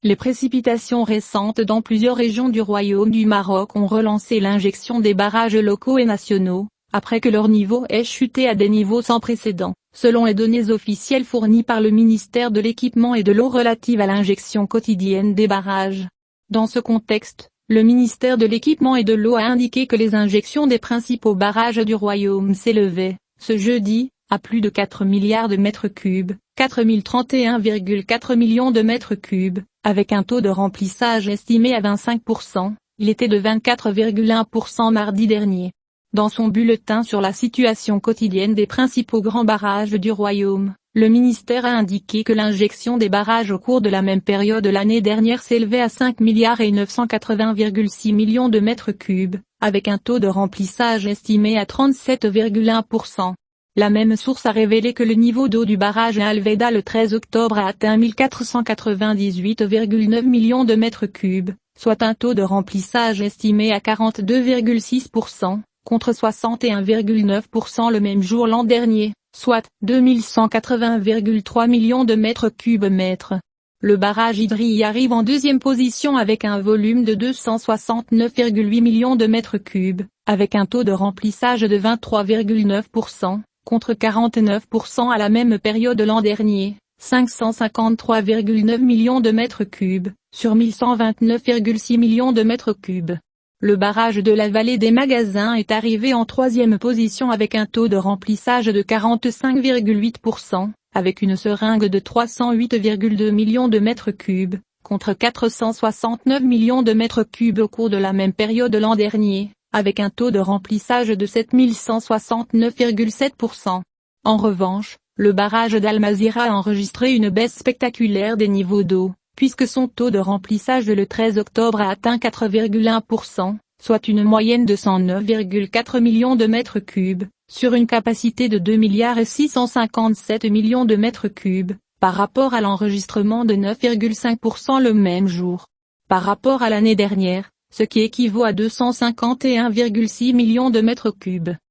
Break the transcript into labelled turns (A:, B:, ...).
A: Les précipitations récentes dans plusieurs régions du Royaume du Maroc ont relancé l'injection des barrages locaux et nationaux, après que leur niveau ait chuté à des niveaux sans précédent, selon les données officielles fournies par le ministère de l'Équipement et de l'Eau relatives à l'injection quotidienne des barrages. Dans ce contexte, le ministère de l'Équipement et de l'Eau a indiqué que les injections des principaux barrages du Royaume s'élevaient, ce jeudi, à plus de 4 milliards de mètres cubes, 4031,4 millions de mètres cubes, avec un taux de remplissage estimé à 25%, il était de 24,1% mardi dernier. Dans son bulletin sur la situation quotidienne des principaux grands barrages du Royaume, le ministère a indiqué que l'injection des barrages au cours de la même période l'année dernière s'élevait à 5 milliards et 980,6 millions de mètres cubes, avec un taux de remplissage estimé à 37,1%. La même source a révélé que le niveau d'eau du barrage à Alveda le 13 octobre a atteint 1498,9 millions de mètres cubes, soit un taux de remplissage estimé à 42,6%, contre 61,9% le même jour l'an dernier, soit 2180,3 millions de mètres cubes mètres. Le barrage Idri y arrive en deuxième position avec un volume de 269,8 millions de mètres cubes, avec un taux de remplissage de 23,9%. Contre 49% à la même période l'an dernier, 553,9 millions de mètres cubes, sur 1129,6 millions de mètres cubes. Le barrage de la vallée des Magasins est arrivé en troisième position avec un taux de remplissage de 45,8%, avec une seringue de 308,2 millions de mètres cubes, contre 469 millions de mètres cubes au cours de la même période l'an dernier, avec un taux de remplissage de 7169,7%. En revanche, le barrage d'Al-Mazira a enregistré une baisse spectaculaire des niveaux d'eau, puisque son taux de remplissage le 13 octobre a atteint 4,1%, soit une moyenne de 109,4 millions de mètres cubes, sur une capacité de 2 milliards et 657 millions de mètres cubes, par rapport à l'enregistrement de 9,5% le même jour. Par rapport à l'année dernière, ce qui équivaut à 251,6 millions de mètres cubes.